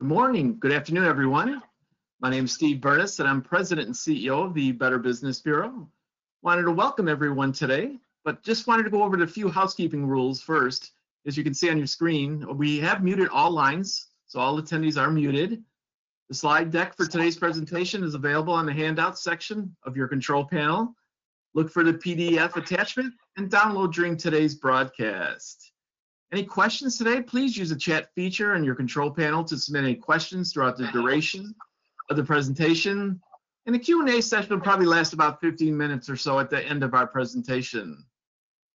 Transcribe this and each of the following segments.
Good morning, good afternoon, everyone. My name is Steve Burness, and I'm President and CEO of the Better Business Bureau. Wanted to welcome everyone today, but just wanted to go over the few housekeeping rules first. As you can see on your screen, we have muted all lines, so all attendees are muted. The slide deck for today's presentation is available on the handout section of your control panel. Look for the PDF attachment and download during today's broadcast. Any questions today, please use the chat feature on your control panel to submit any questions throughout the duration of the presentation. And the Q&A session will probably last about 15 minutes or so at the end of our presentation.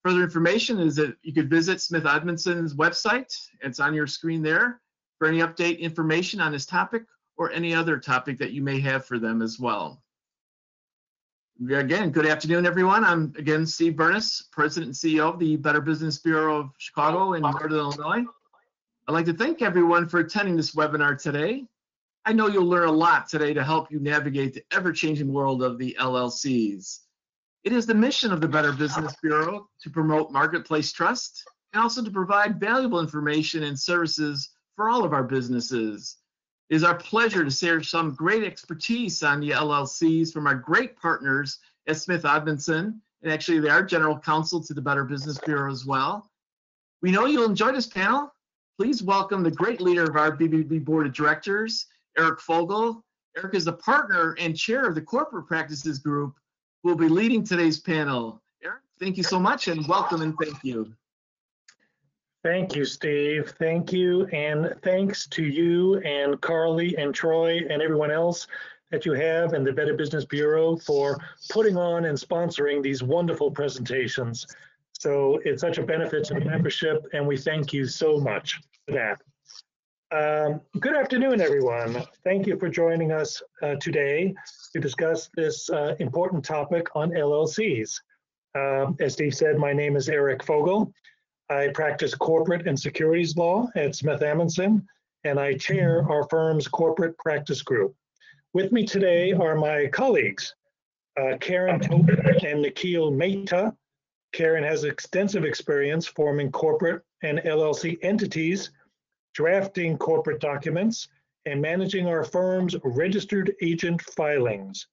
Further information is that you could visit SmithAmundsen's website. It's on your screen there for any update information on this topic or any other topic that you may have for them as well. Again, good afternoon, everyone. I'm again Steve Burness, President and CEO of the Better Business Bureau of Chicago and Northern Illinois. I'd like to thank everyone for attending this webinar today. I know you'll learn a lot today to help you navigate the ever-changing world of the LLCs. It is the mission of the Better Business Bureau to promote marketplace trust and also to provide valuable information and services for all of our businesses. It is our pleasure to share some great expertise on the LLCs from our great partners at SmithAmundsen, and actually they are general counsel to the Better Business Bureau as well. We know you'll enjoy this panel. Please welcome the great leader of our BBB Board of Directors, Eric Fogel. Eric is the partner and chair of the Corporate Practices Group who will be leading today's panel. Eric, thank you so much and welcome and thank you. Thank you, Steve. Thank you, and thanks to you and Carly and Troy and everyone else that you have in the Better Business Bureau for putting on and sponsoring these wonderful presentations. So it's such a benefit to the membership, and we thank you so much for that. Good afternoon, everyone. Thank you for joining us today to discuss this important topic on LLCs. As Steve said, my name is Eric Fogel. I practice corporate and securities law at SmithAmundsen, and I chair our firm's corporate practice group. With me today are my colleagues, Karen Tobin and Nikhil Mehta. Karen has extensive experience forming corporate and LLC entities, drafting corporate documents, and managing our firm's registered agent filings.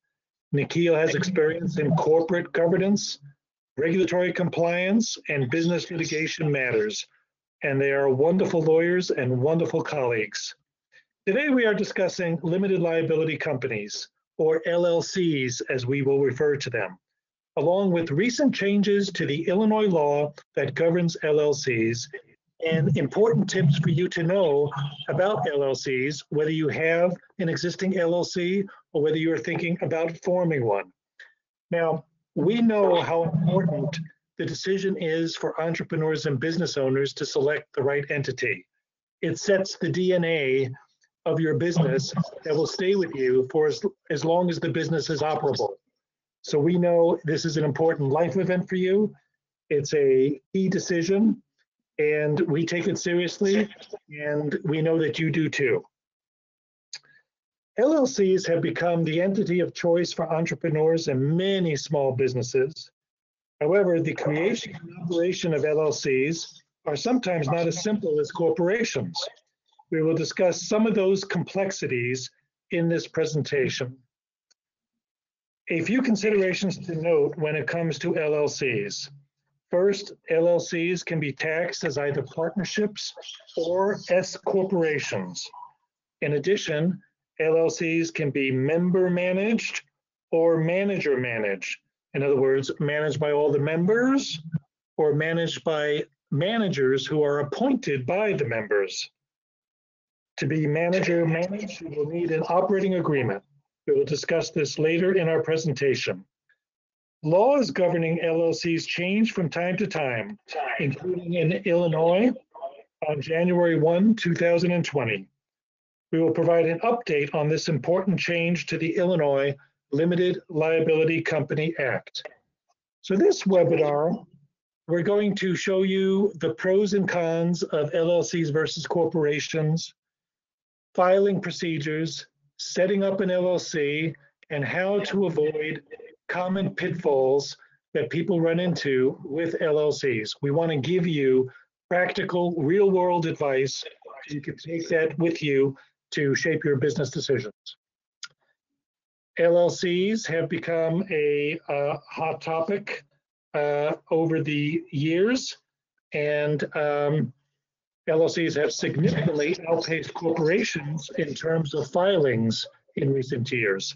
Nikhil has experience in corporate governance, regulatory compliance, and business litigation matters, and they are wonderful lawyers and wonderful colleagues. Today we are discussing limited liability companies, or LLCs as we will refer to them, along with recent changes to the Illinois law that governs LLCs and important tips for you to know about LLCs, whether you have an existing LLC or whether you are thinking about forming one. Now, we know how important the decision is for entrepreneurs and business owners to select the right entity. It sets the DNA of your business that will stay with you for as long as the business is operable. So we know this is an important life event for you. It's a key decision, and we take it seriously, and we know that you do too. LLCs have become the entity of choice for entrepreneurs and many small businesses. However, the creation and operation of LLCs are sometimes not as simple as corporations. We will discuss some of those complexities in this presentation. A few considerations to note when it comes to LLCs. First, LLCs can be taxed as either partnerships or S corporations. In addition, LLCs can be member managed or manager managed. In other words, managed by all the members or managed by managers who are appointed by the members. To be manager managed, you will need an operating agreement. We will discuss this later in our presentation. Laws governing LLCs change from time to time, including in Illinois on January 1, 2020. We will provide an update on this important change to the Illinois Limited Liability Company Act. So this webinar, we're going to show you the pros and cons of LLCs versus corporations, filing procedures, setting up an LLC, and how to avoid common pitfalls that people run into with LLCs. We want to give you practical, real-world advice. You can take that with you to shape your business decisions. LLCs have become a hot topic over the years, and LLCs have significantly outpaced corporations in terms of filings in recent years.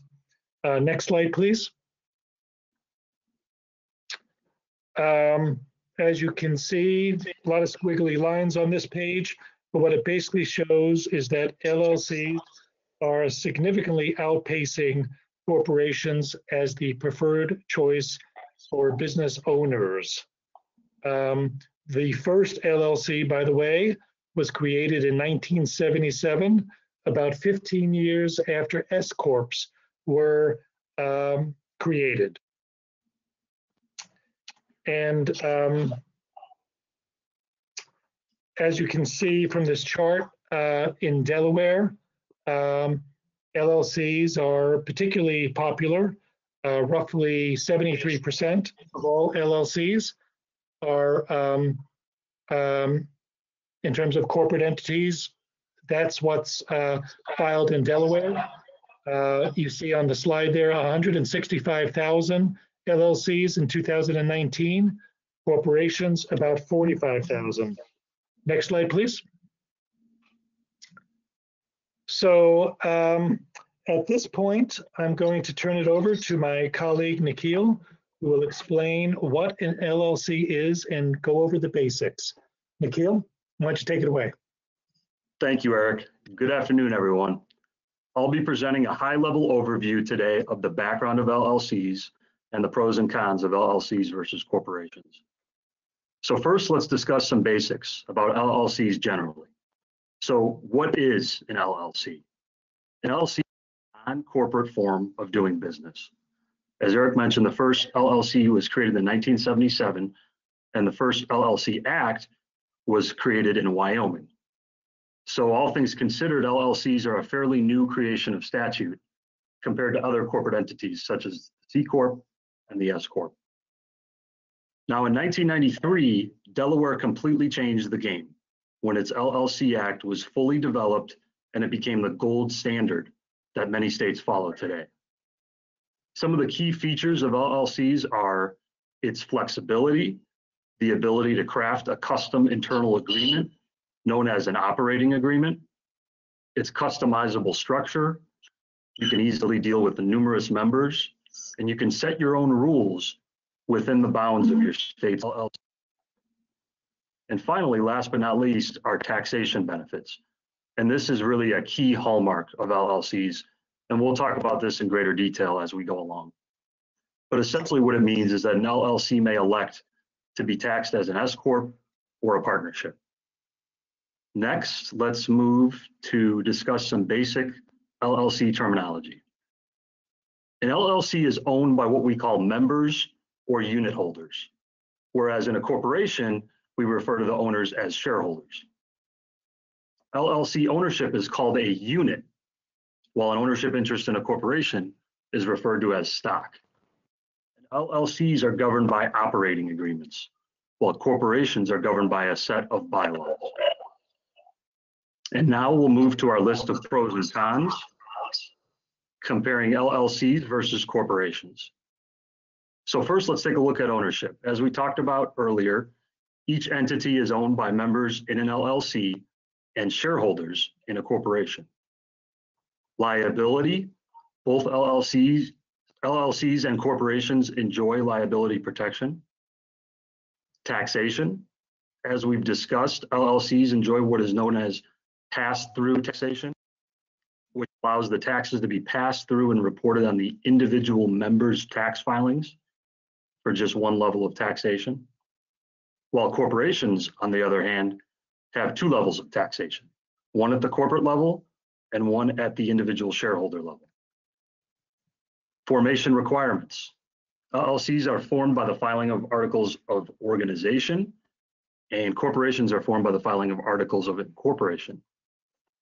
Next slide, please. As you can see, a lot of squiggly lines on this page, but what it basically shows is that LLCs are significantly outpacing corporations as the preferred choice for business owners. The first LLC, by the way, was created in 1977, about 15 years after S Corps were created. And as you can see from this chart, in Delaware, LLCs are particularly popular. Roughly 73% of all LLCs are, in terms of corporate entities, that's what's filed in Delaware. You see on the slide there, 165,000 LLCs in 2019, corporations about 45,000. Next slide, please. So at this point, I'm going to turn it over to my colleague, Nikhil, who will explain what an LLC is and go over the basics. Nikhil, why don't you take it away? Thank you, Eric. Good afternoon, everyone. I'll be presenting a high-level overview today of the background of LLCs and the pros and cons of LLCs versus corporations. So first, let's discuss some basics about LLCs generally. So what is an LLC? An LLC is a non-corporate form of doing business. As Eric mentioned, the first LLC was created in 1977, and the first LLC Act was created in Wyoming. So all things considered, LLCs are a fairly new creation of statute compared to other corporate entities such as C Corp and the S Corp. Now in 1993, Delaware completely changed the game when its LLC Act was fully developed and it became the gold standard that many states follow today. Some of the key features of LLCs are its flexibility, the ability to craft a custom internal agreement known as an operating agreement, its customizable structure, you can easily deal with the numerous members, and you can set your own rules within the bounds of your state's LLC. And finally, last but not least, are taxation benefits. And this is really a key hallmark of LLCs, and we'll talk about this in greater detail as we go along. But essentially what it means is that an LLC may elect to be taxed as an S Corp or a partnership. Next, let's move to discuss some basic LLC terminology. An LLC is owned by what we call members or unit holders, whereas in a corporation, we refer to the owners as shareholders. LLC ownership is called a unit, while an ownership interest in a corporation is referred to as stock. LLCs are governed by operating agreements, while corporations are governed by a set of bylaws. And now we'll move to our list of pros and cons, comparing LLCs versus corporations. So first, let's take a look at ownership. As we talked about earlier, each entity is owned by members in an LLC and shareholders in a corporation. Liability, both LLCs and corporations enjoy liability protection. Taxation, as we've discussed, LLCs enjoy what is known as pass-through taxation, which allows the taxes to be passed through and reported on the individual members' tax filings for just one level of taxation. While corporations, on the other hand, have two levels of taxation, one at the corporate level and one at the individual shareholder level. Formation requirements. LLCs are formed by the filing of articles of organization, and corporations are formed by the filing of articles of incorporation.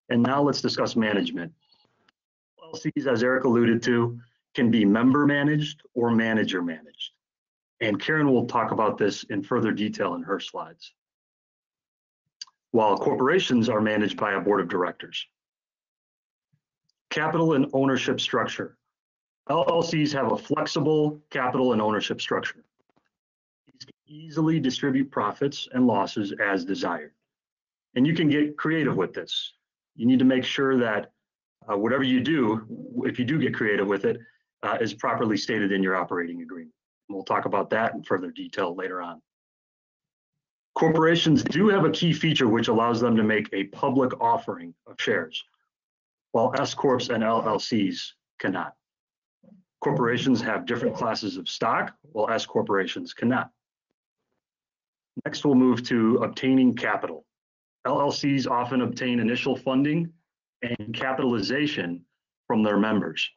And now let's discuss management. LLCs, as Eric alluded to, can be member managed or manager managed. And Karen will talk about this in further detail in her slides. While corporations are managed by a board of directors. Capital and ownership structure. LLCs have a flexible capital and ownership structure. These can easily distribute profits and losses as desired. And you can get creative with this. You need to make sure that whatever you do, if you do get creative with it, is properly stated in your operating agreement. We'll talk about that in further detail later on. Corporations do have a key feature which allows them to make a public offering of shares, while S Corps and LLCs cannot. Corporations have different classes of stock, while S corporations cannot. Next, we'll move to obtaining capital. LLCs often obtain initial funding and capitalization from their members.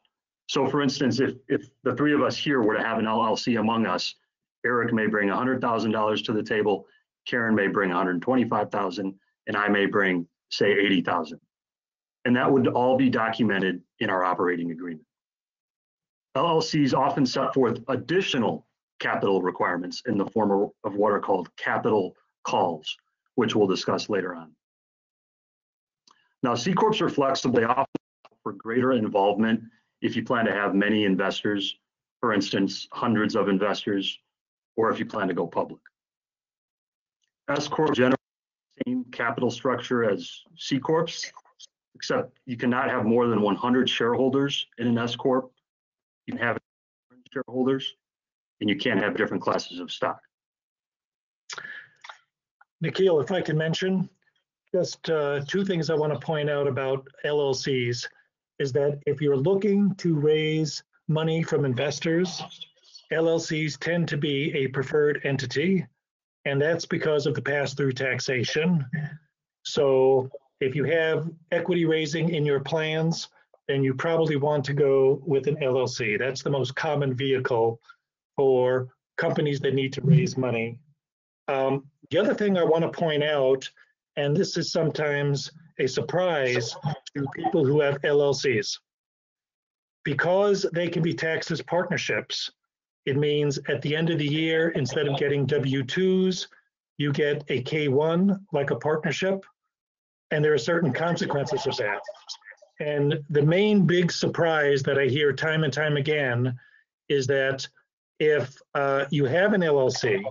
So for instance, if the three of us here were to have an LLC among us, Eric may bring $100,000 to the table, Karen may bring $125,000, and I may bring, say, $80,000. And that would all be documented in our operating agreement. LLCs often set forth additional capital requirements in the form of what are called capital calls, which we'll discuss later on. Now, C Corps are flexible. They offer for greater involvement if you plan to have many investors, for instance, hundreds of investors, or if you plan to go public. S Corp generally have the same capital structure as C Corps, except you cannot have more than 100 shareholders in an S Corp. You can have shareholders, and you can't have different classes of stock. Nikhil, if I can mention, just two things I want to point out about LLCs is that if you're looking to raise money from investors, LLCs tend to be a preferred entity, and that's because of the pass-through taxation. So if you have equity raising in your plans, then you probably want to go with an LLC. That's the most common vehicle for companies that need to raise money. The other thing I want to point out, and this is sometimes a surprise to people who have LLCs, because they can be taxed as partnerships, it means at the end of the year, instead of getting W-2s, you get a K-1 like a partnership, and there are certain consequences of that. And the main big surprise that I hear time and time again is that if you have an LLC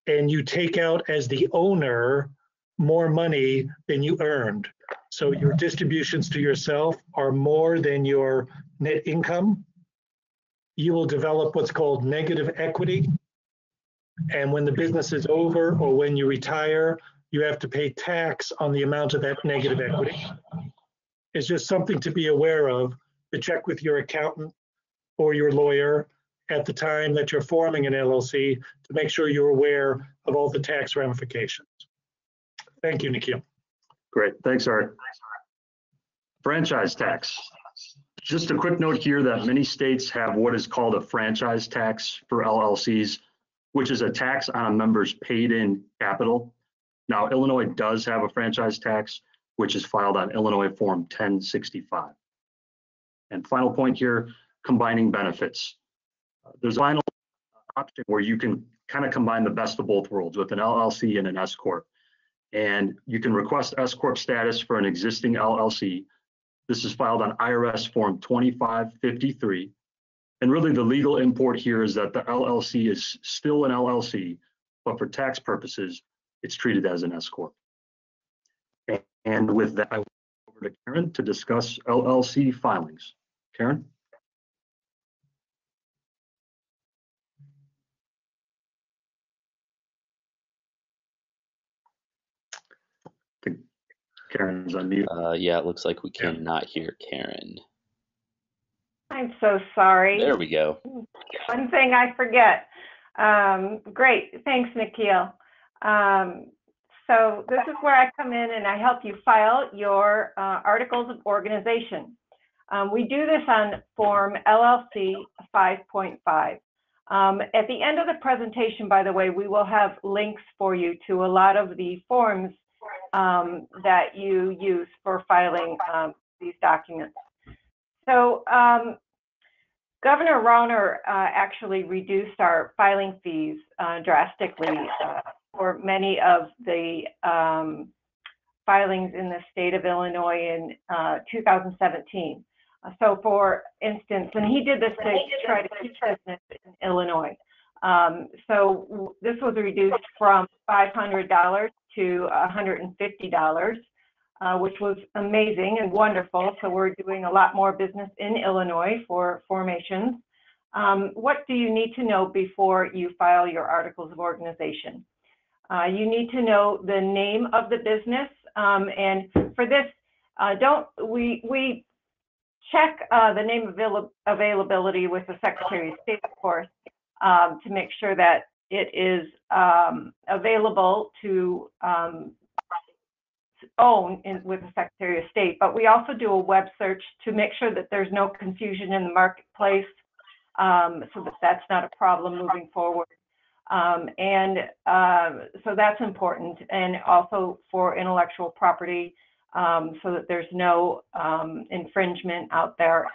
and you take out as the owner more money than you earned, so your distributions to yourself are more than your net income, you will develop what's called negative equity. And when the business is over or when you retire, you have to pay tax on the amount of that negative equity. It's just something to be aware of, to check with your accountant or your lawyer at the time that you're forming an LLC to make sure you're aware of all the tax ramifications. Thank you, Nikhil. Great, thanks, Art. Franchise tax. Just a quick note here that many states have what is called a franchise tax for LLCs, which is a tax on a member's paid-in capital. Now, Illinois does have a franchise tax, which is filed on Illinois Form 1065. And final point here, combining benefits. There's a final option where you can kind of combine the best of both worlds with an LLC and an S Corp. And you can request S Corp status for an existing LLC. This is filed on IRS Form 2553. And really the legal import here is that the LLC is still an LLC, but for tax purposes, it's treated as an S Corp. And with that, I will go over to Karen to discuss LLC filings. Karen? Karen's on mute. Yeah, it looks like we cannot hear Karen. I'm so sorry. There we go. One thing I forget. Great, thanks, Nikhil. So this is where I come in and I help you file your articles of organization. We do this on Form LLC 5.5. At the end of the presentation, by the way, we will have links for you to a lot of the forms that you use for filing these documents. So Governor Rauner actually reduced our filing fees drastically for many of the filings in the state of Illinois in 2017. So for instance, and he did this to try to keep business in Illinois. So this was reduced from $500 to $150, which was amazing and wonderful. So we're doing a lot more business in Illinois for formations. What do you need to know before you file your articles of organization? You need to know the name of the business, and for this, we check the name availability with the Secretary of State, of course, to make sure that it is available to own with the Secretary of State. But we also do a web search to make sure that there's no confusion in the marketplace, so that that's not a problem moving forward. So that's important, and also for intellectual property, so that there's no infringement out there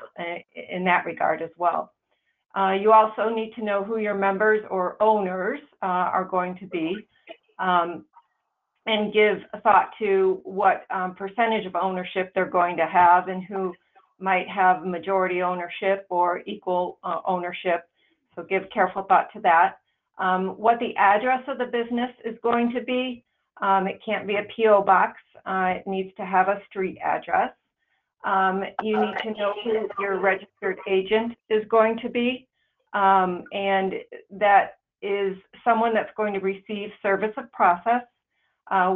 in that regard as well. You also need to know who your members or owners are going to be, and give thought to what percentage of ownership they're going to have, and who might have majority ownership or equal ownership. So give careful thought to that. What the address of the business is going to be. It can't be a P.O. box. It needs to have a street address. You need to know who your registered agent is going to be, and that is someone that's going to receive service of process.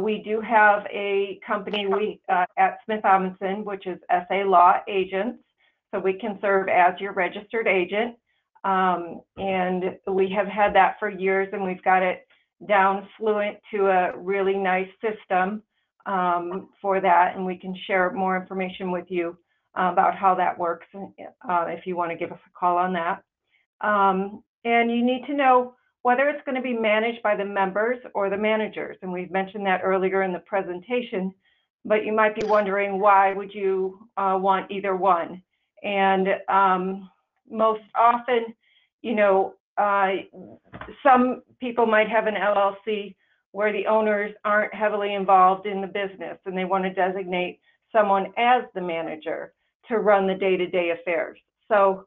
We do have a company at SmithAmundsen, which is SA Law Agents, so we can serve as your registered agent. And we have had that for years, and we've got it down fluent to a really nice system for that, and we can share more information with you about how that works if you want to give us a call on that. And you need to know whether it's going to be managed by the members or the managers, and we've mentioned that earlier in the presentation, but you might be wondering, why would you want either one? And most often, you know, some people might have an LLC where the owners aren't heavily involved in the business, and they want to designate someone as the manager to run the day-to-day affairs. So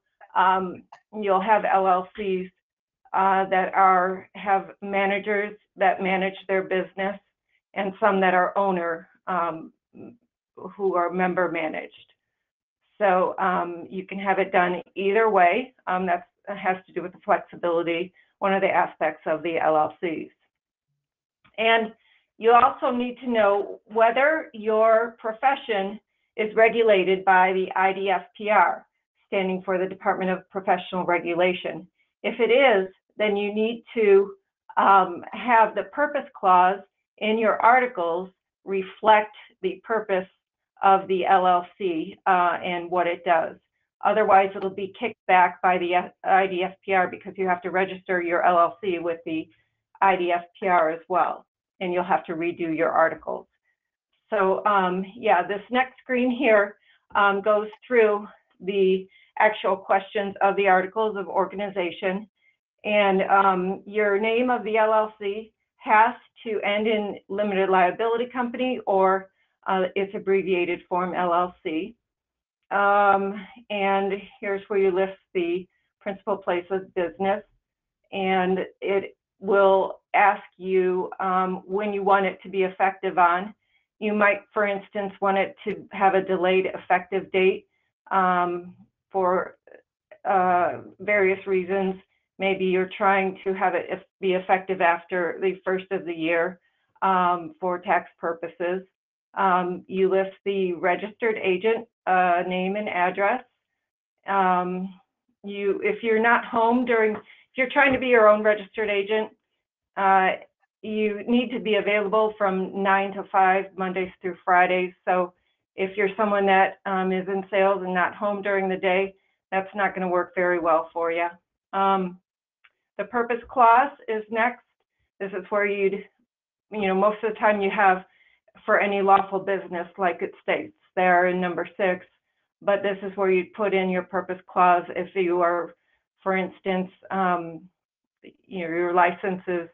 you'll have LLCs that have managers that manage their business, and some that are owner who are member managed. So you can have it done either way. That has to do with the flexibility, one of the aspects of the LLCs. And you also need to know whether your profession is regulated by the IDFPR, standing for the Department of Professional Regulation. If it is, then you need to have the purpose clause in your articles reflect the purpose of the LLC and what it does. Otherwise, it'll be kicked back by the IDFPR, because you have to register your LLC with the IDFPR as well, and you'll have to redo your articles. So yeah, this next screen here goes through the actual questions of the articles of organization, and your name of the LLC has to end in limited liability company or its abbreviated form LLC. And here's where you list the principal place of business, and it will ask you when you want it to be effective on. You might, for instance, want it to have a delayed effective date for various reasons. Maybe you're trying to have it be effective after the first of the year for tax purposes. You list the registered agent name and address. If you're not home if you're trying to be your own registered agent, you need to be available from 9 to 5, Mondays through Fridays. So if you're someone that is in sales and not home during the day, that's not going to work very well for you. The purpose clause is next. This is where most of the time you have for any lawful business, like it states there in number 6, but this is where you put in your purpose clause if you are, for instance, your license is,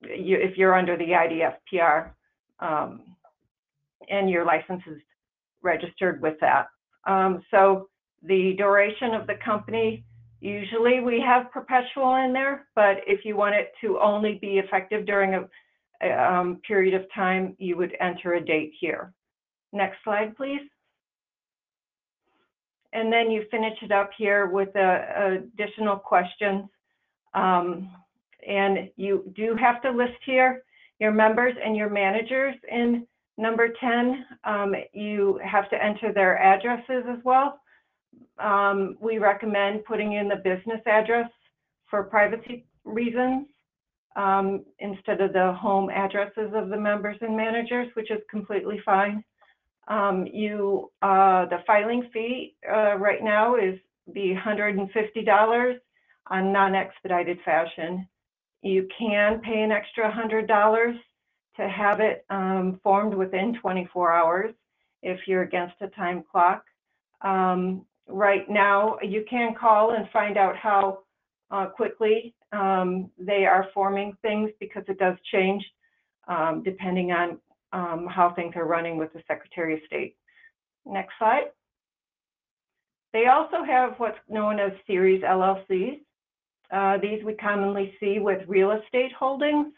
if you're under the IDFPR and your license is registered with that. So the duration of the company, usually we have perpetual in there, but if you want it to only be effective during a period of time, you would enter a date here. Next slide, please. And then you finish it up here with additional questions. And you do have to list here your members and your managers in number 10. You have to enter their addresses as well. We recommend putting in the business address for privacy reasons instead of the home addresses of the members and managers, which is completely fine. The filing fee right now is the $150 on non-expedited fashion. You can pay an extra $100 to have it formed within 24 hours if you're against a time clock. Right now, you can call and find out how quickly they are forming things, because it does change depending on how things are running with the Secretary of State. Next slide. They also have what's known as series LLCs. These we commonly see with real estate holdings.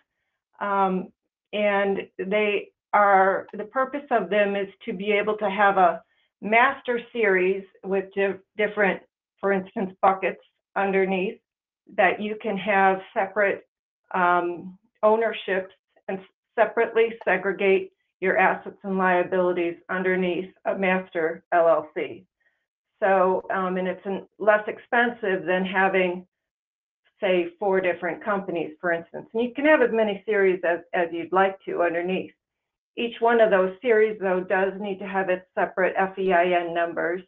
And they are, the purpose of them is to be able to have a master series with different, for instance, buckets underneath that you can have separate ownerships and separately segregate your assets and liabilities underneath a master LLC. So, and it's less expensive than having, say, 4 different companies, for instance. And you can have as many series as you'd like to underneath. Each one of those series, though, does need to have its separate FEIN numbers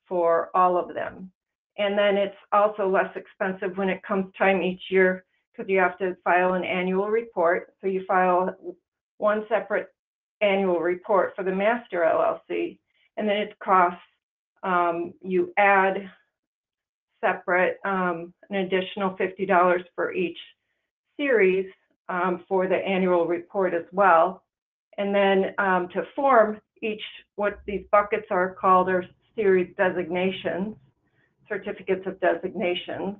for all of them. And then it's also less expensive when it comes time each year, because you have to file an annual report. So you file one separate annual report for the master LLC, and then it costs, you add separate, an additional $50 for each series for the annual report as well. And then to form each, what these buckets are called are series designations, certificates of designations.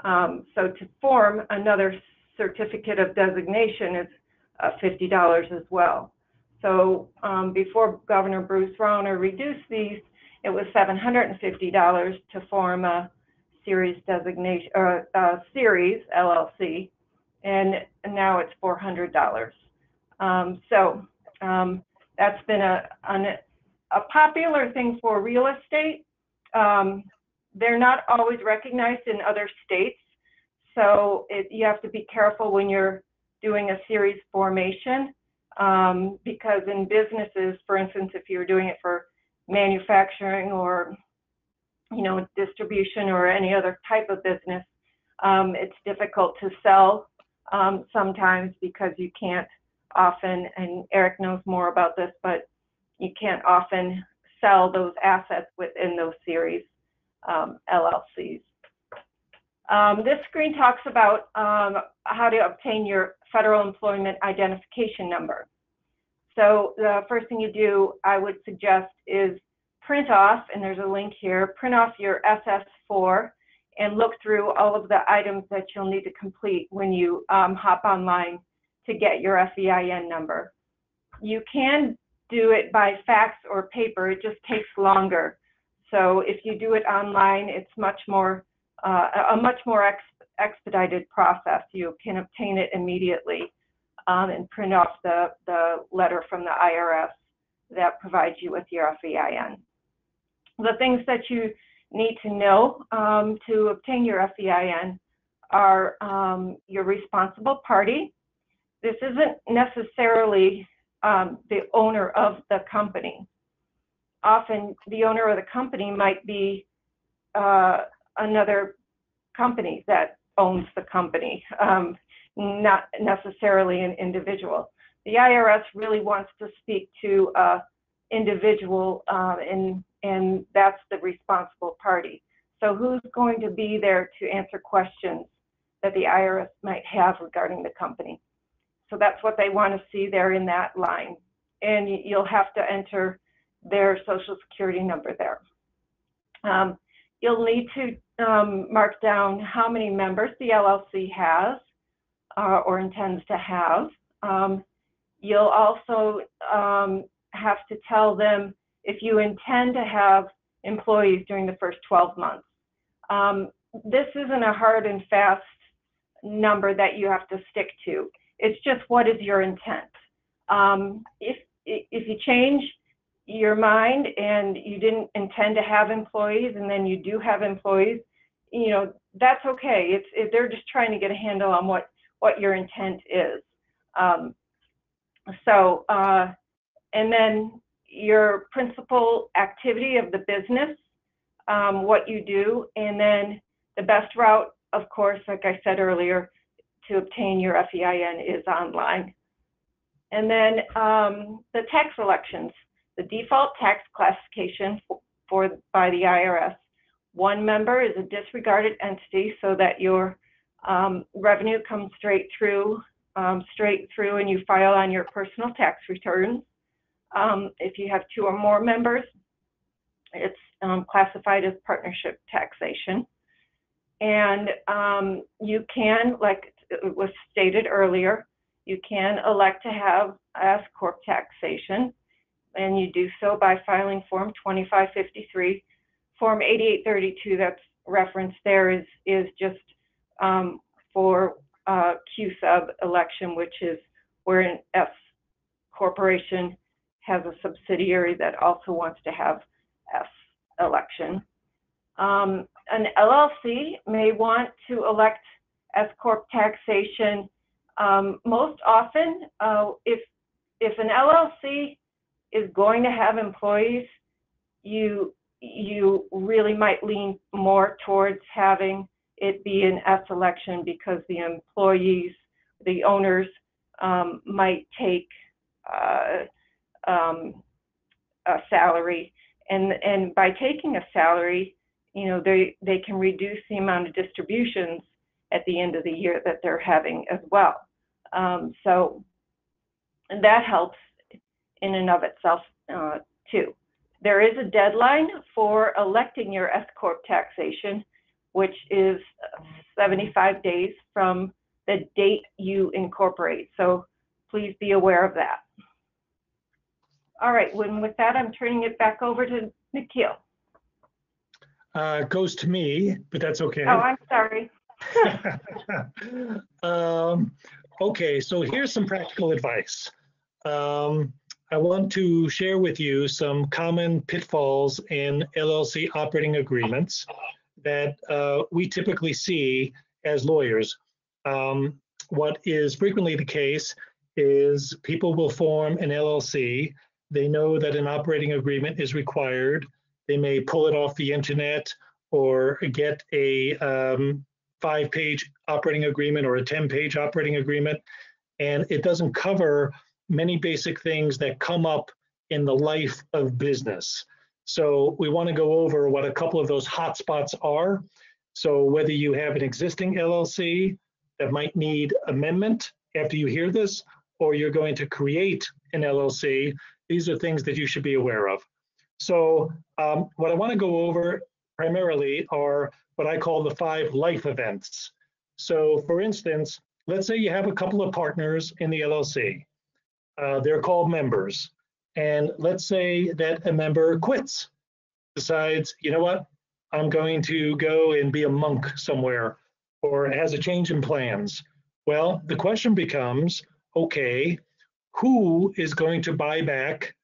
So to form another certificate of designation is $50 as well. So before Governor Bruce Rauner reduced these, it was $750 to form a series designation, or series LLC, and now it's $400. That's been a popular thing for real estate. They're not always recognized in other states, so you have to be careful when you're doing a series formation, because in businesses, for instance, if you're doing it for manufacturing or distribution or any other type of business, it's difficult to sell sometimes, because you can't often, and Eric knows more about this, but you can't often sell those assets within those series LLCs. This screen talks about how to obtain your federal employment identification number. So the first thing you do, I would suggest, is print off, and there's a link here, print off your SS4 and look through all of the items that you'll need to complete when you hop online to get your FEIN number. You can do it by fax or paper, it just takes longer. So if you do it online, it's much more, a much more expedited process. You can obtain it immediately and print off the letter from the IRS that provides you with your FEIN. The things that you need to know to obtain your FEIN are your responsible party. This isn't necessarily the owner of the company. Often the owner of the company might be another company that owns the company, not necessarily an individual. The IRS really wants to speak to an individual, and that's the responsible party. So who's going to be there to answer questions that the IRS might have regarding the company? So that's what they want to see there in that line. And you'll have to enter their social security number there. You'll need to mark down how many members the LLC has or intends to have. You'll also have to tell them if you intend to have employees during the first 12 months. This isn't a hard and fast number that you have to stick to. It's just, what is your intent? If you change your mind and you didn't intend to have employees and then you do have employees, you know, that's okay. They're just trying to get a handle on what your intent is. And then your principal activity of the business, what you do, and then the best route, of course, like I said earlier, to obtain your FEIN is online. And then the tax elections, the default tax classification by the IRS. One member is a disregarded entity so that your revenue comes straight through and you file on your personal tax returns. If you have 2 or more members, it's classified as partnership taxation. And you can, like it was stated earlier, you can elect to have S Corp taxation, and you do so by filing Form 2553. Form 8832 that's referenced there is just for Q sub election, which is where an S corporation has a subsidiary that also wants to have S election. An LLC may want to elect S Corp taxation. Most often, if an LLC is going to have employees, you really might lean more towards having it be an S election, because the employees, the owners, might take a salary, and by taking a salary, you know, they can reduce the amount of distributions at the end of the year that they're having as well. So that helps in and of itself too. There is a deadline for electing your S Corp taxation, which is 75 days from the date you incorporate. So please be aware of that. All right, with that, I'm turning it back over to Nikhil. It goes to me, but that's okay. Oh, I'm sorry. Okay, so here's some practical advice. I want to share with you some common pitfalls in LLC operating agreements that we typically see as lawyers. What is frequently the case is people will form an LLC. They know that an operating agreement is required. They may pull it off the internet or get a 5-page operating agreement or a 10-page operating agreement, and it doesn't cover many basic things that come up in the life of business. So we want to go over what a couple of those hot spots are. So whether you have an existing LLC that might need amendment after you hear this, or you're going to create an LLC, these are things that you should be aware of. So what I want to go over primarily are what I call the 5 life events. So for instance, let's say you have a couple of partners in the LLC. They're called members. And let's say that a member quits, decides, you know what, I'm going to go and be a monk somewhere, or has a change in plans. Well, the question becomes, okay, who is going to buy back,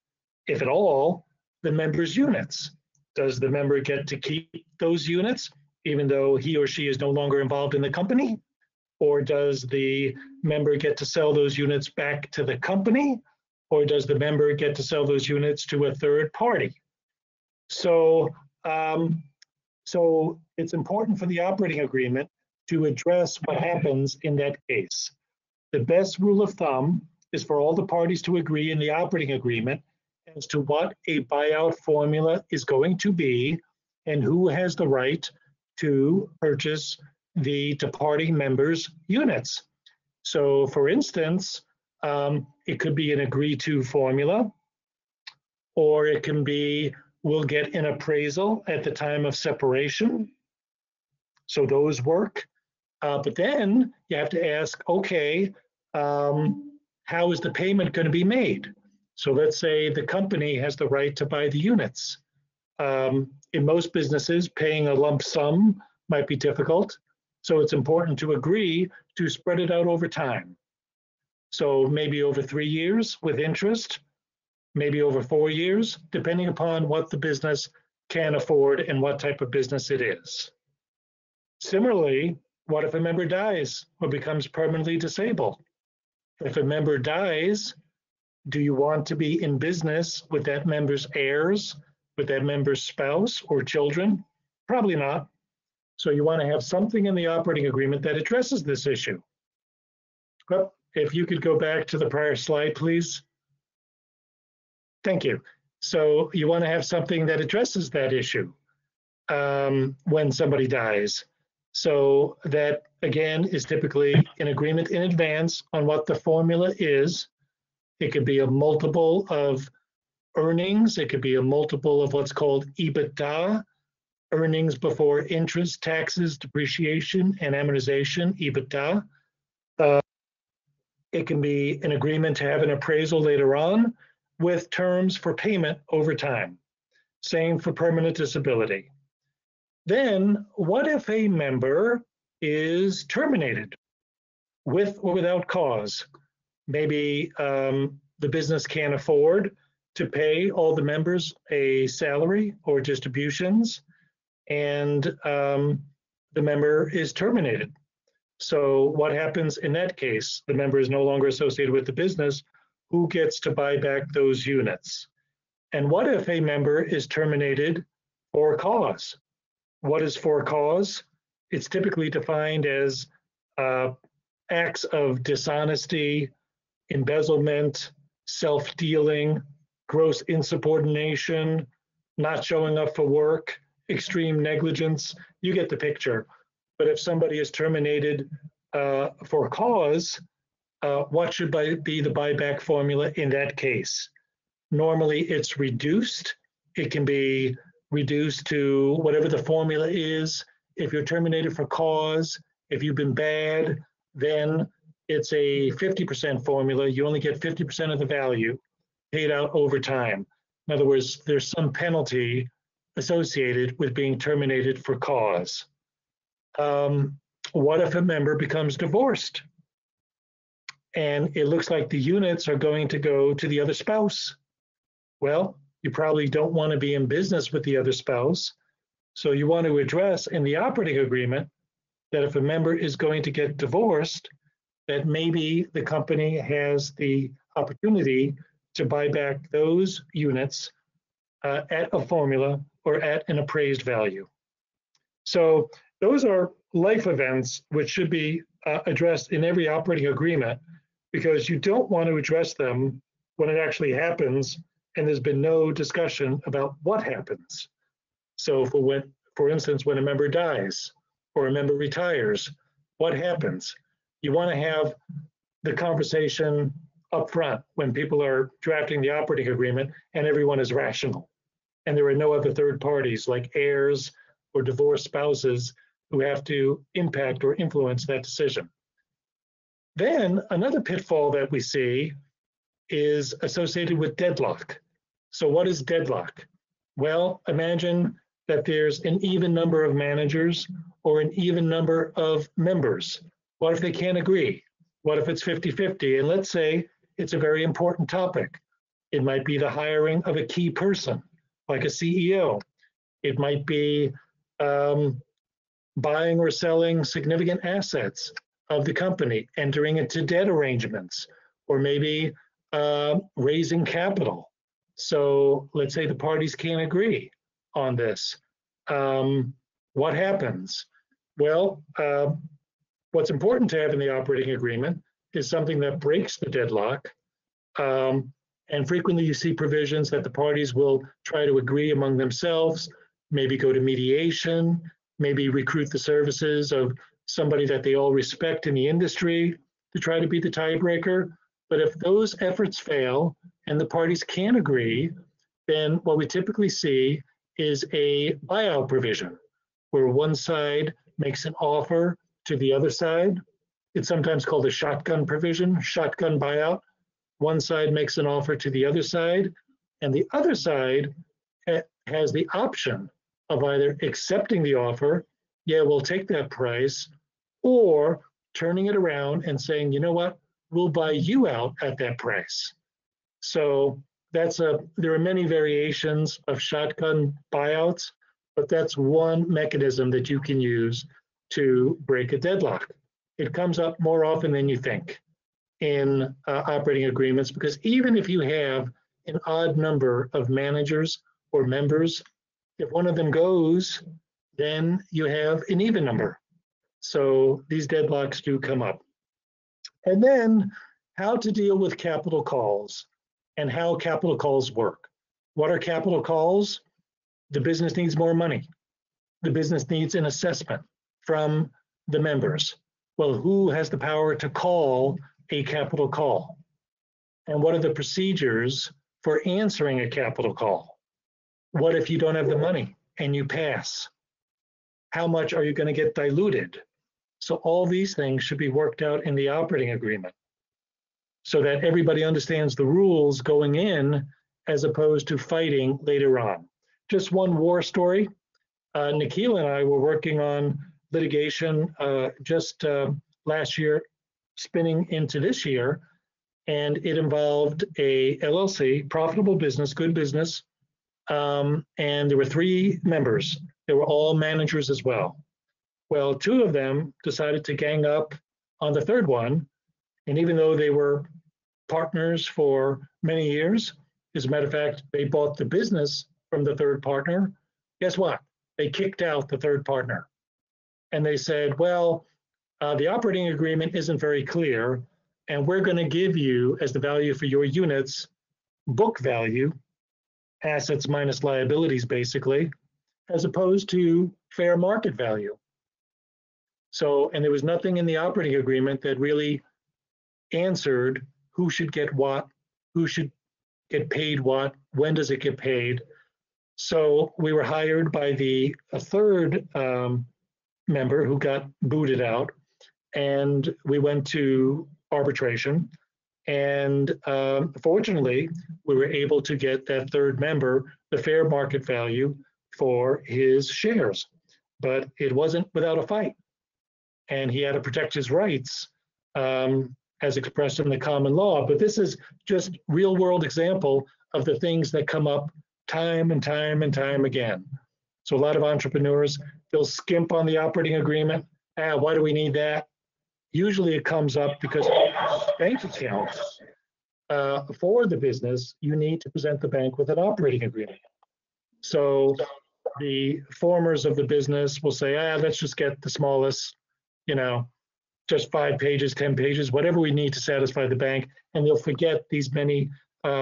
if at all, the member's units? Does the member get to keep those units, even though he or she is no longer involved in the company? Or does the member get to sell those units back to the company? Or does the member get to sell those units to a third party? So, so it's important for the operating agreement to address what happens in that case. The best rule of thumb is for all the parties to agree in the operating agreement as to what a buyout formula is going to be and who has the right to purchase the departing members' units. So for instance, It could be an agree-to formula, or it can be we'll get an appraisal at the time of separation. So those work. But then you have to ask, okay, how is the payment going to be made? So let's say the company has the right to buy the units. In most businesses, paying a lump sum might be difficult. So it's important to agree to spread it out over time. So maybe over 3 years with interest, maybe over 4 years, depending upon what the business can afford and what type of business it is. Similarly, what if a member dies or becomes permanently disabled? If a member dies, do you want to be in business with that member's heirs, with that member's spouse or children? Probably not. So you want to have something in the operating agreement that addresses this issue. Well, if you could go back to the prior slide, please. Thank you. So you want to have something that addresses that issue when somebody dies. So that, again, is typically an agreement in advance on what the formula is. It could be a multiple of earnings. It could be a multiple of what's called EBITDA, earnings before interest, taxes, depreciation, and amortization, EBITDA. It can be an agreement to have an appraisal later on with terms for payment over time. Same for permanent disability. Then, what if a member is terminated with or without cause? Maybe the business can't afford to pay all the members a salary or distributions, and the member is terminated. So what happens in that case? The member is no longer associated with the business. Who gets to buy back those units? And what if a member is terminated for cause? What is for cause? It's typically defined as acts of dishonesty, embezzlement, self-dealing, gross insubordination, not showing up for work, extreme negligence. You get the picture. But if somebody is terminated for cause, what should be the buyback formula in that case? Normally, it's reduced. It can be reduced to whatever the formula is. If you're terminated for cause, if you've been bad, then it's a 50% formula. You only get 50% of the value paid out over time. In other words, there's some penalty associated with being terminated for cause. What if a member becomes divorced and it looks like the units are going to go to the other spouse? Well, you probably don't want to be in business with the other spouse. So you want to address in the operating agreement that if a member is going to get divorced, that maybe the company has the opportunity to buy back those units at a formula or at an appraised value. So those are life events which should be addressed in every operating agreement, because you don't want to address them when it actually happens and there's been no discussion about what happens. So for instance, when a member dies or a member retires, what happens? You want to have the conversation up front when people are drafting the operating agreement and everyone is rational. And there are no other third parties like heirs or divorced spouses who have to impact or influence that decision. Then another pitfall that we see is associated with deadlock. So what is deadlock? Well, imagine that there's an even number of managers or an even number of members. What if they can't agree? What if it's 50-50? And let's say it's a very important topic. It might be the hiring of a key person, like a CEO. It might be buying or selling significant assets of the company, entering into debt arrangements, or maybe raising capital. So let's say the parties can't agree on this. What happens? Well, what's important to have in the operating agreement is something that breaks the deadlock. And frequently you see provisions that the parties will try to agree among themselves, maybe go to mediation, maybe recruit the services of somebody that they all respect in the industry to try to be the tiebreaker. But if those efforts fail and the parties can't agree, then what we typically see is a buyout provision where one side makes an offer to the other side. It's sometimes called a shotgun provision, shotgun buyout. One side makes an offer to the other side, and the other side has the option of either accepting the offer, yeah, we'll take that price, or turning it around and saying, you know what, we'll buy you out at that price. So there are many variations of shotgun buyouts, but that's one mechanism that you can use to break a deadlock. It comes up more often than you think in operating agreements, because even if you have an odd number of managers or members, if one of them goes, then you have an even number. So these deadlocks do come up. And then how to deal with capital calls and how capital calls work. What are capital calls? The business needs more money. The business needs an assessment from the members. Well, who has the power to call a capital call? And what are the procedures for answering a capital call? What if you don't have the money and you pass? How much are you going to get diluted? So all these things should be worked out in the operating agreement so that everybody understands the rules going in as opposed to fighting later on. Just one war story. Nikhil and I were working on litigation just last year, spinning into this year, and it involved a LLC, profitable business, good business, and there were 3 members. They were all managers as well. Well, 2 of them decided to gang up on the 3rd one, and even though they were partners for many years, as a matter of fact, they bought the business from the 3rd partner. Guess what? They kicked out the 3rd partner. And they said, well, the operating agreement isn't very clear, and we're going to give you, as the value for your units, book value, assets minus liabilities, basically, as opposed to fair market value. So, and there was nothing in the operating agreement that really answered who should get what, who should get paid what, when does it get paid. So we were hired by a 3rd member who got booted out, and we went to arbitration. And fortunately, we were able to get that 3rd member the fair market value for his shares, but it wasn't without a fight. And he had to protect his rights as expressed in the common law. But this is just real world example of the things that come up time and time and time again. So a lot of entrepreneurs, they'll skimp on the operating agreement. Why do we need that? Usually it comes up because bank accounts for the business, you need to present the bank with an operating agreement. So the formers of the business will say, let's just get the smallest, just 5 pages, 10 pages, whatever we need to satisfy the bank, and they'll forget these many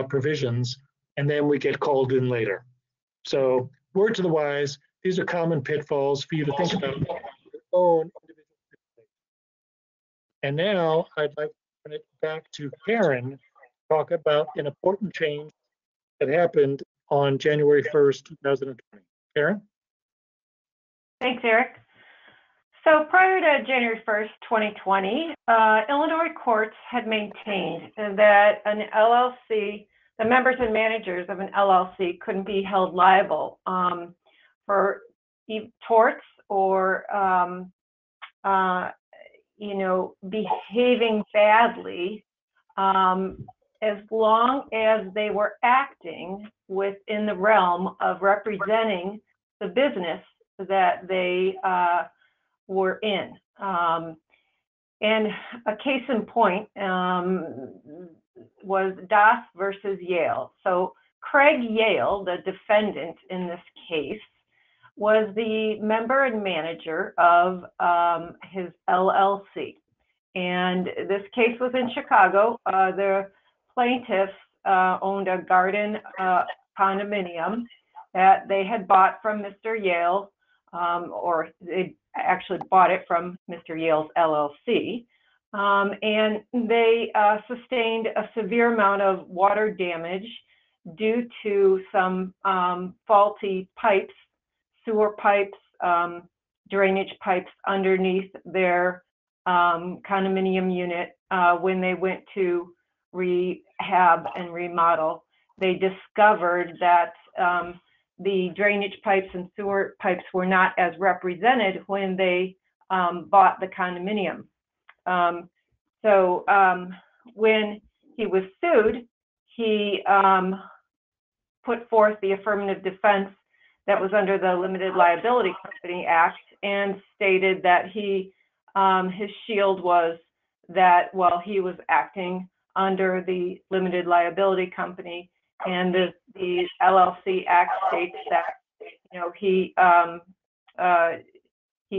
provisions, and then we get called in later. So word to the wise, these are common pitfalls for you to think about your own individual situation. And now I'd like to turn it back to Karen to talk about an important change that happened on January 1st, 2020. Karen? Thanks, Eric. So prior to January 1st, 2020, Illinois courts had maintained that an LLC, the members and managers of an LLC couldn't be held liable for torts or, behaving badly as long as they were acting within the realm of representing the business that they were in. And a case in point was Das versus Yale. So Craig Yale, the defendant in this case, was the member and manager of his LLC. And this case was in Chicago. The plaintiffs owned a garden condominium that they had bought from Mr. Yale, or they actually bought it from Mr. Yale's LLC. And they sustained a severe amount of water damage due to some faulty pipes, sewer pipes, drainage pipes underneath their condominium unit when they went to rehab and remodel. They discovered that the drainage pipes and sewer pipes were not as represented when they bought the condominium. So when he was sued, he put forth the affirmative defense that was under the Limited Liability Company Act and stated that his shield was that, well, he was acting under the Limited Liability Company, and the LLC Act states that, you know, he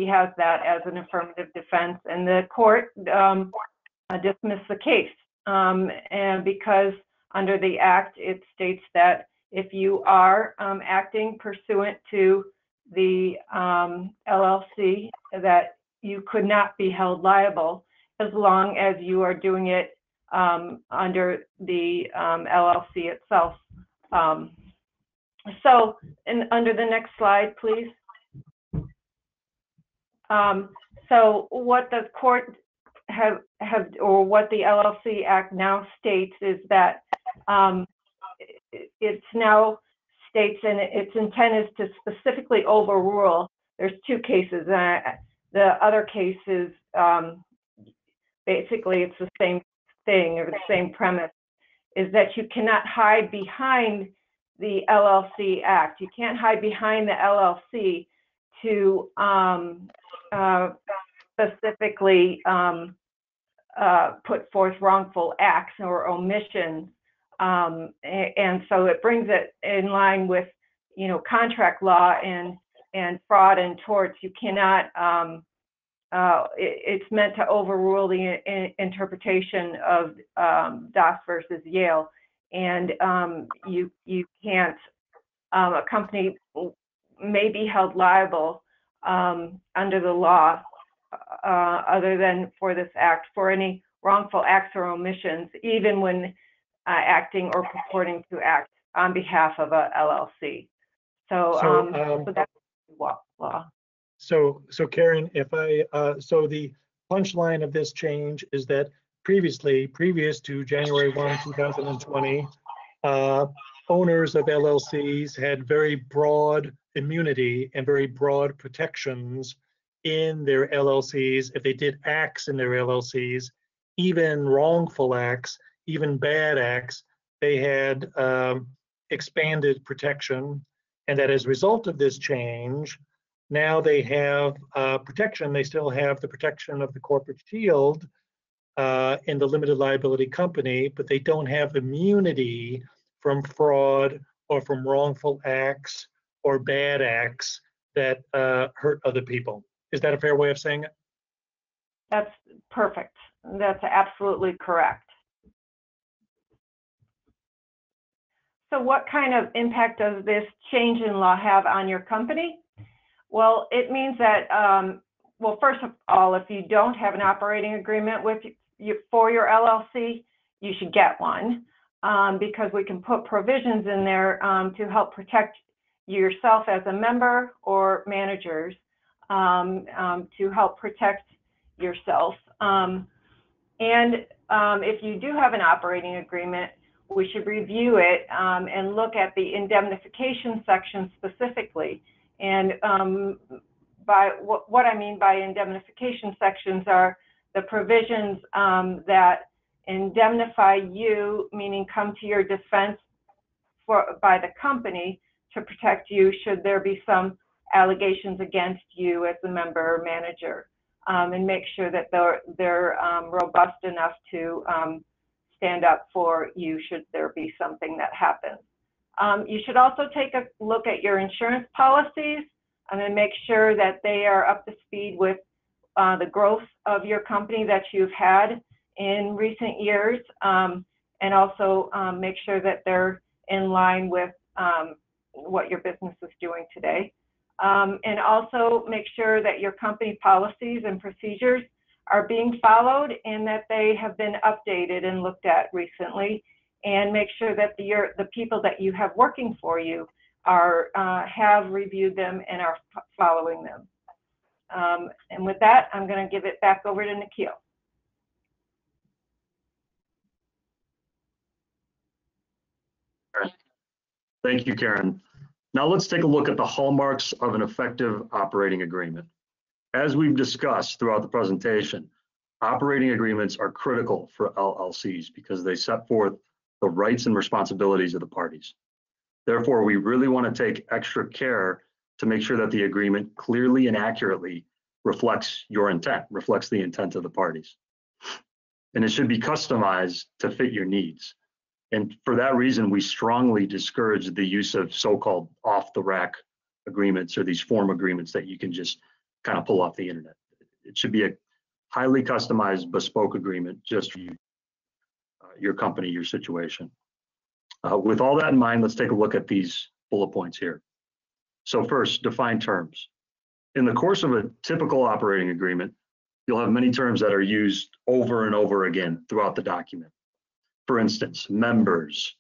has that as an affirmative defense, and the court dismissed the case. And because under the Act, it states that if you are acting pursuant to the LLC, that you could not be held liable as long as you are doing it under the LLC itself. So, and under the next slide, please. So what the court or what the LLC Act now states is that it's now states, and its intent is to specifically overrule. There's two cases. The other case is basically it's the same thing or the same premise, is that you cannot hide behind the LLC Act. You can't hide behind the LLC to specifically put forth wrongful acts or omissions. And so it brings it in line with, you know, contract law and fraud and torts. You cannot, it's meant to overrule the interpretation of Doss versus Yale. And you can't, a company may be held liable under the law other than for this act for any wrongful acts or omissions, even when acting or purporting to act on behalf of a LLC. So that's law. So Karen, if so the punchline of this change is that previous to January 1, 2020, owners of LLCs had very broad immunity and very broad protections in their LLCs if they did acts in their LLCs, even wrongful acts, even bad acts. They had expanded protection, and that as a result of this change, now they have protection. They still have the protection of the corporate shield in the limited liability company, but they don't have immunity from fraud or from wrongful acts or bad acts that hurt other people. Is that a fair way of saying it? That's perfect. That's absolutely correct. So what kind of impact does this change in law have on your company? Well, it means that, well, first of all, if you don't have an operating agreement with for your LLC, you should get one, because we can put provisions in there to help protect yourself as a member or managers, to help protect yourself. And if you do have an operating agreement, we should review it and look at the indemnification section specifically. And by what I mean by indemnification sections are the provisions that indemnify you, meaning come to your defense by the company to protect you should there be some allegations against you as a member or manager, and make sure that they're robust enough to stand up for you should there be something that happens. You should also take a look at your insurance policies and make sure that they are up to speed with the growth of your company that you've had in recent years, and also make sure that they're in line with what your business is doing today. And also make sure that your company policies and procedures are being followed and that they have been updated and looked at recently, and make sure that the people that you have working for you have reviewed them and are following them. And with that, I'm going to give it back over to Nikhil. Thank you, Karen. Now let's take a look at the hallmarks of an effective operating agreement. As we've discussed throughout the presentation, operating agreements are critical for LLCs because they set forth the rights and responsibilities of the parties. Therefore, we really want to take extra care to make sure that the agreement clearly and accurately reflects your intent, reflects the intent of the parties. And it should be customized to fit your needs. And for that reason, we strongly discourage the use of so-called off-the-rack agreements or these form agreements that you can just kind of pull off the internet. It should be a highly customized, bespoke agreement just for you, your company, your situation. With all that in mind, let's take a look at these bullet points here. So first, define terms. In the course of a typical operating agreement, you'll have many terms that are used over and over again throughout the document. For instance, members,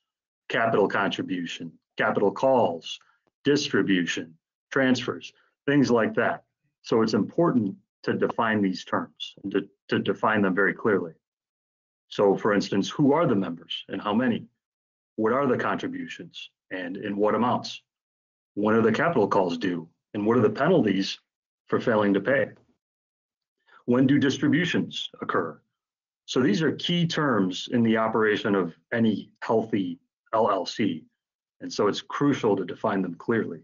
capital contribution, capital calls, distribution, transfers, things like that. So it's important to define these terms and to define them very clearly. So for instance, who are the members and how many? What are the contributions and in what amounts? When are the capital calls due? And what are the penalties for failing to pay? When do distributions occur? So these are key terms in the operation of any healthy LLC. And so it's crucial to define them clearly.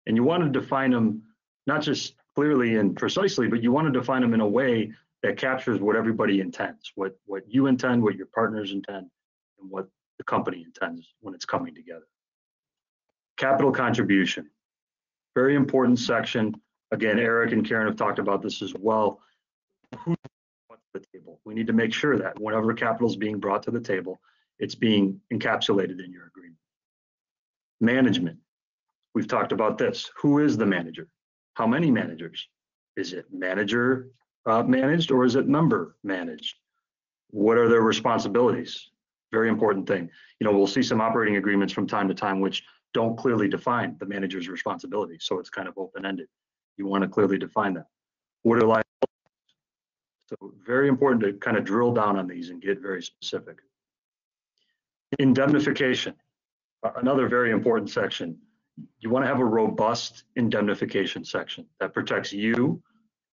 And you want to define them not just clearly and precisely, but you want to define them in a way that captures what everybody intends, what you intend, what your partners intend, and what the company intends when it's coming together. Capital contribution, very important section. Again, Eric and Karen have talked about this as well. Who brought to the table? We need to make sure that whenever capital is being brought to the table, it's being encapsulated in your agreement. Management, we've talked about this. Who is the manager? How many managers? Is it manager managed or is it member managed? What are their responsibilities? Very important thing. You know, we'll see some operating agreements from time to time which don't clearly define the manager's responsibilities. So it's kind of open-ended. You want to clearly define that. What are liabilities? So very important to kind of drill down on these and get very specific. Indemnification, another very important section. You want to have a robust indemnification section that protects you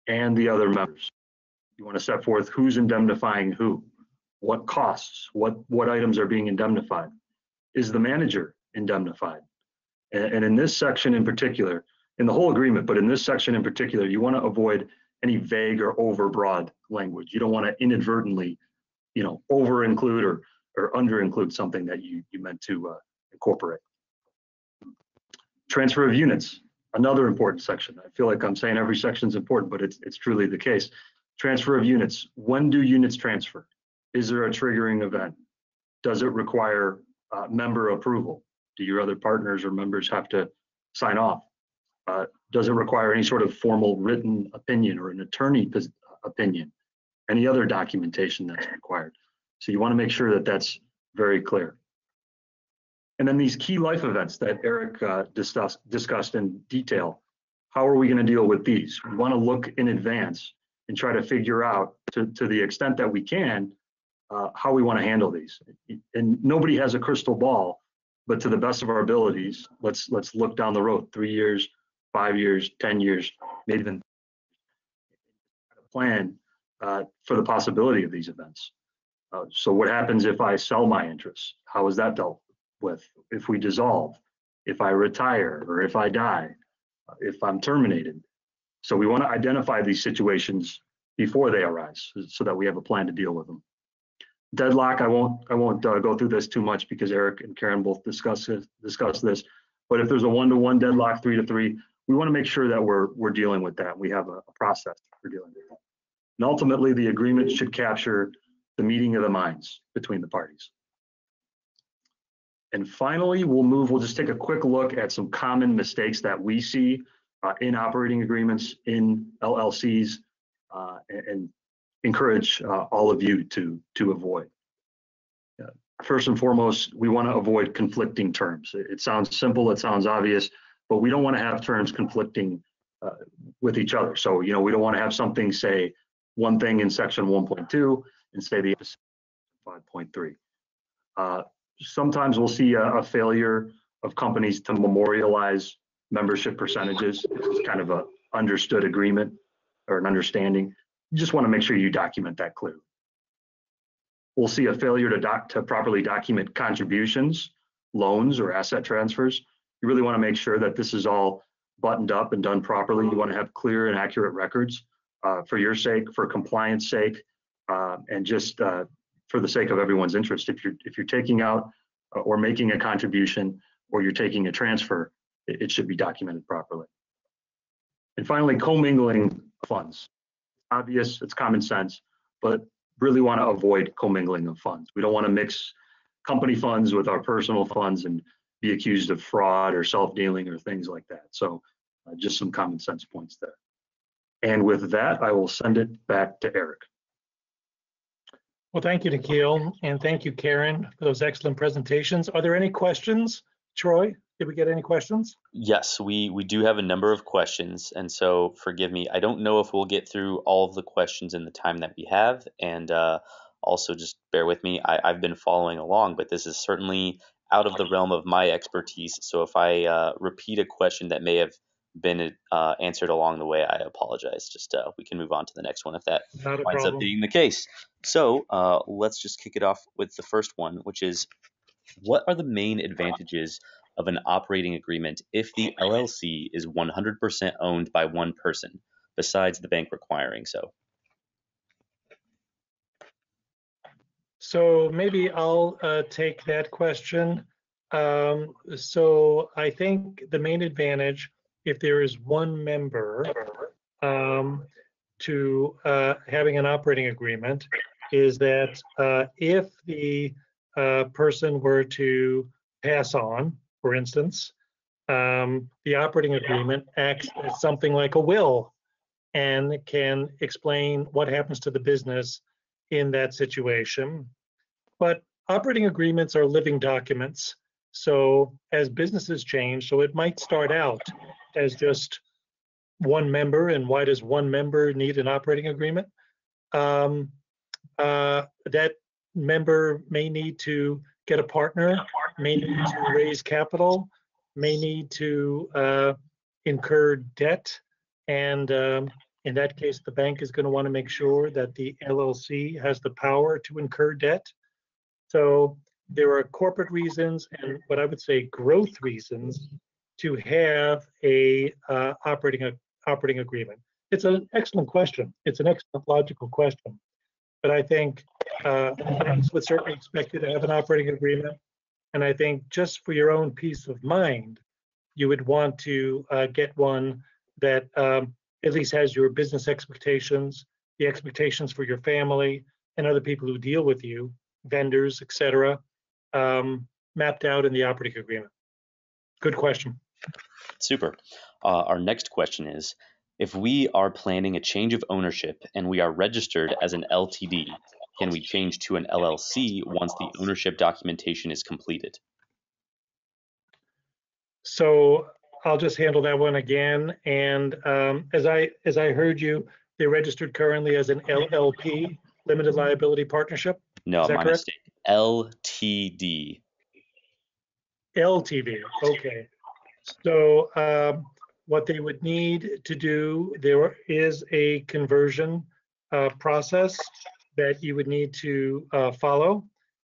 and the other members. You want to set forth who's indemnifying who, what costs, what items are being indemnified. Is the manager indemnified? And in this section in particular, in the whole agreement, but in this section in particular, you want to avoid any vague or overbroad language. You don't want to inadvertently, you know, over include or under include something that you meant to incorporate. Transfer of units, another important section. I feel like I'm saying every section is important, but it's truly the case. Transfer of units. When do units transfer? Is there a triggering event? Does it require member approval? Do your other partners or members have to sign off? Does it require any sort of formal written opinion or an attorney opinion? Any other documentation that's required? So you want to make sure that that's very clear. And then these key life events that Eric discussed in detail, how are we going to deal with these? We want to look in advance and try to figure out to the extent that we can how we want to handle these. And nobody has a crystal ball, but to the best of our abilities, let's look down the road, 3 years, 5 years, 10 years, maybe even plan for the possibility of these events. So what happens if I sell my interests? How is that dealt with? If we dissolve, if I retire, or if I die, if I'm terminated? So we want to identify these situations before they arise so that we have a plan to deal with them. Deadlock, I won't go through this too much because Eric and Karen both discussed this. But if there's a 1-to-1 deadlock, 3-to-3, we want to make sure that we're dealing with that. We have a process for dealing with that. And ultimately, the agreement should capture the meeting of the minds between the parties. And finally, we'll just take a quick look at some common mistakes that we see in operating agreements in LLCs. And encourage all of you to avoid. First and foremost, we want to avoid conflicting terms. It sounds simple, it sounds obvious, but we don't want to have terms conflicting with each other. So, we don't want to have something say one thing in section 1.2 and say the opposite in 5.3. Sometimes we'll see a failure of companies to memorialize membership percentages. It's kind of a understood agreement or an understanding. You just want to make sure you document that clearly. We'll see a failure to properly document contributions, loans, or asset transfers. You really want to make sure that this is all buttoned up and done properly. You want to have clear and accurate records for your sake, for compliance sake, and just for the sake of everyone's interest. If you're taking out or making a contribution or you're taking a transfer, it should be documented properly. And finally, commingling funds. Obvious, it's common sense, but really want to avoid commingling of funds. We don't want to mix company funds with our personal funds and be accused of fraud or self-dealing or things like that. So just some common sense points there. And with that, I will send it back to Eric. Well, thank you, Nikhil, and thank you, Karen, for those excellent presentations. Are there any questions? Troy, did we get any questions? Yes, we do have a number of questions, and so forgive me. I don't know if we'll get through all of the questions in the time that we have, and also just bear with me. I've been following along, but this is certainly out of the realm of my expertise. So if I repeat a question that may have been answered along the way, I apologize. Just we can move on to the next one if that winds up being the case. So let's just kick it off with the first one, which is, what are the main advantages of an operating agreement if the LLC is 100% owned by one person, besides the bank requiring so? So maybe I'll take that question. So I think the main advantage, if there is one member to having an operating agreement, is that if the person were to pass on, for instance, the operating agreement acts as something like a will and can explain what happens to the business in that situation. But operating agreements are living documents. So as businesses change, so it might start out as just one member, and why does one member need an operating agreement? That member may need to get a partner, may need to raise capital, may need to incur debt, and in that case, the bank is going to want to make sure that the LLC has the power to incur debt. So there are corporate reasons and what I would say growth reasons to have a operating agreement. It's an excellent question. It's an excellent logical question. But I think banks would certainly expect you to have an operating agreement. And I think just for your own peace of mind, you would want to get one that at least has your business expectations, the expectations for your family and other people who deal with you, vendors, etc., mapped out in the operating agreement. Good question. Super. Our next question is, if we are planning a change of ownership and we are registered as an LTD, can we change to an LLC once the ownership documentation is completed? So I'll just handle that one again. And as I heard you, they're registered currently as an LLP, limited liability partnership. No, my mistake. LTD. LTD. Okay. So what they would need to do, there is a conversion process that you would need to follow.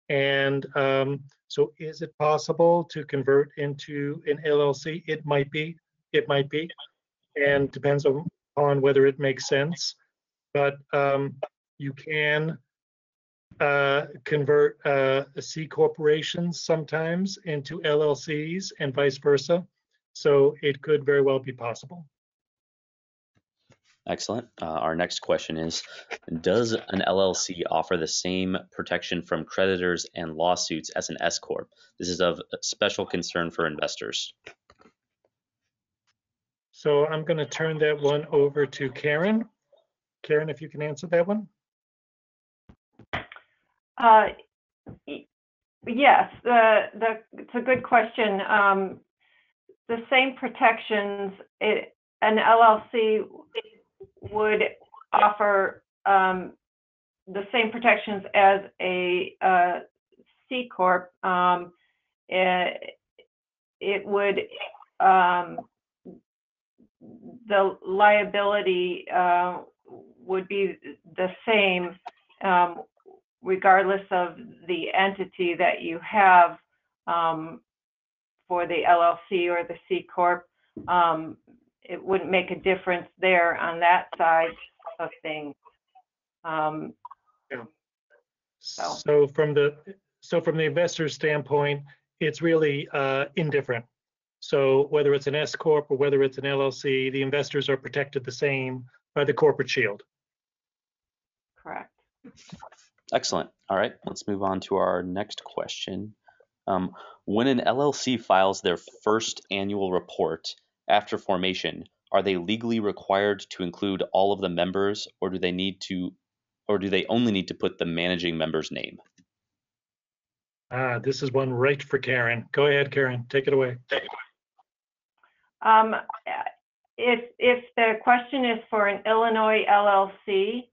And so is it possible to convert into an LLC? It might be, and depends on whether it makes sense. But you can convert C corporations sometimes into LLCs and vice versa. So it could very well be possible. Excellent. Our next question is, does an LLC offer the same protection from creditors and lawsuits as an S Corp? This is of special concern for investors. So I'm going to turn that one over to Karen. Karen, if you can answer that one. Yes, it's a good question. The same protections an LLC would offer the same protections as a C corp. It would the liability would be the same regardless of the entity that you have for the LLC or the C corp. It wouldn't make a difference there on that side of things. Yeah. So from the investor standpoint, it's really indifferent. So whether it's an S corp or whether it's an LLC, the investors are protected the same by the corporate shield. Correct. Excellent. All right, let's move on to our next question. When an LLC files their first annual report after formation, are they legally required to include all of the members, or do they only need to put the managing member's name? This is one right for Karen. Go ahead, Karen. Take it away. If the question is for an Illinois LLC,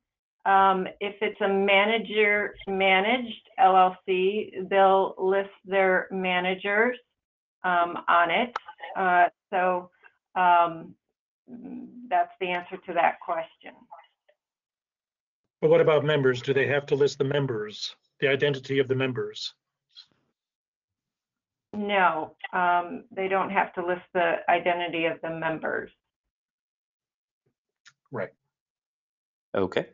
if it's a manager managed LLC, they'll list their managers on it. So that's the answer to that question. But what about members? Do they have to list the members, the identity of the members? No, they don't have to list the identity of the members. Right. Okay.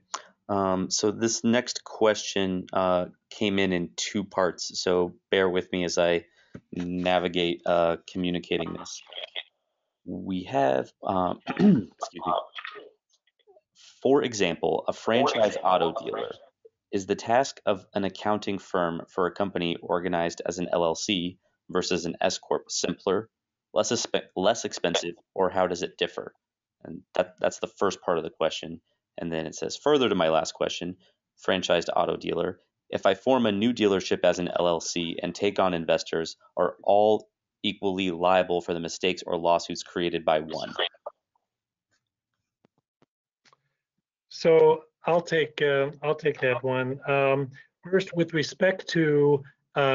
So this next question came in two parts. So bear with me as I navigate communicating this. We have, excuse me. For example, a franchise auto dealer. Is the task of an accounting firm for a company organized as an LLC versus an S corp simpler, less expensive, or how does it differ? And that's the first part of the question. And then it says, further to my last question, franchised auto dealer, if I form a new dealership as an LLC and take on investors, are all equally liable for the mistakes or lawsuits created by one? So I'll take that one. First, with respect to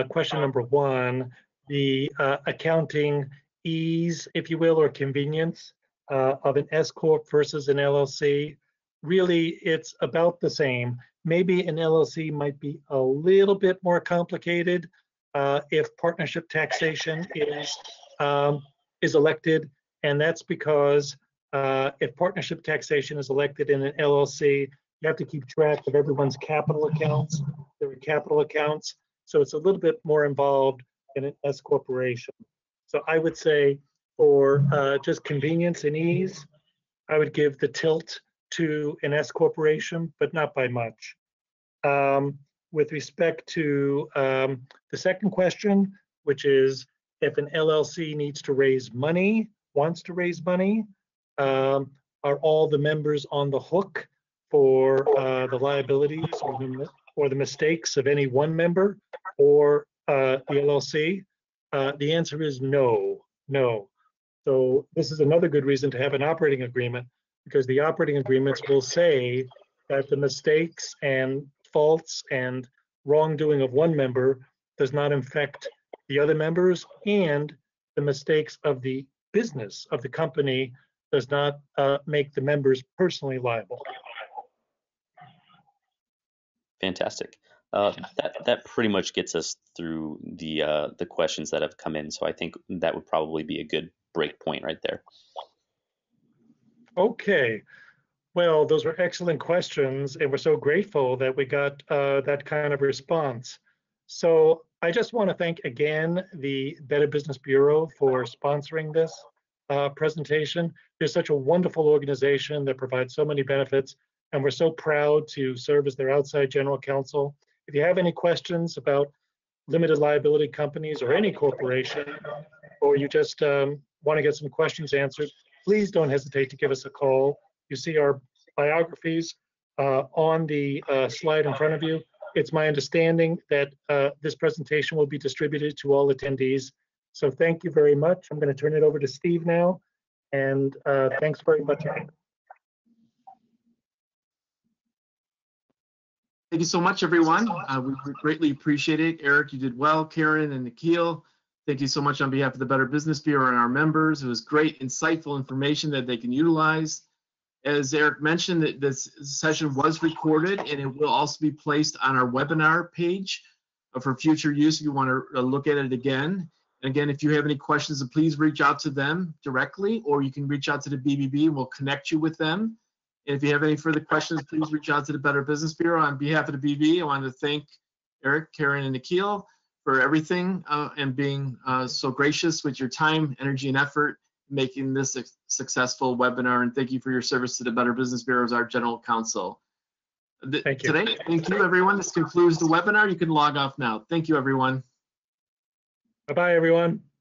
question number one, the accounting ease, if you will, or convenience of an S corp versus an LLC, really it's about the same. Maybe an LLC might be a little bit more complicated if partnership taxation is elected, and that's because if partnership taxation is elected in an LLC, you have to keep track of everyone's capital accounts, their capital accounts. So it's a little bit more involved in an S corporation. So I would say for just convenience and ease, I would give the tilt to an S corporation, but not by much. With respect to the second question, which is if an LLC needs to raise money, wants to raise money, are all the members on the hook for the liabilities or the mistakes of any one member or the LLC? The answer is no. So this is another good reason to have an operating agreement, because the operating agreements will say that the mistakes and faults and wrongdoing of one member does not affect the other members, and the mistakes of the business of the company does not make the members personally liable. Fantastic. That pretty much gets us through the questions that have come in. So I think that would probably be a good break point right there. Okay. Well, those were excellent questions, and we're so grateful that we got that kind of response. So I just want to thank again the Better Business Bureau for sponsoring this presentation. They're such a wonderful organization that provides so many benefits, and we're so proud to serve as their outside general counsel. If you have any questions about limited liability companies or any corporation, or you just want to get some questions answered, please don't hesitate to give us a call. You see our biographies on the slide in front of you. it's my understanding that this presentation will be distributed to all attendees. So thank you very much. I'm going to turn it over to Steve now. And thanks very much. Thank you so much, everyone. We greatly appreciate it. Eric, you did well. Karen and Nikhil, thank you so much on behalf of the Better Business Bureau and our members. It was great, insightful information that they can utilize. As Eric mentioned, this session was recorded and it will also be placed on our webinar page for future use if you want to look at it again. And again, if you have any questions, please reach out to them directly, or you can reach out to the BBB and we'll connect you with them. And if you have any further questions, please reach out to the Better Business Bureau. On behalf of the BB, I want to thank Eric, Karen, and Nikhil for everything and being so gracious with your time, energy, and effort making this a successful webinar. And thank you for your service to the Better Business Bureau as our general counsel. Thank you. Thank you, everyone. This concludes the webinar. You can log off now. Thank you, everyone. Bye-bye, everyone.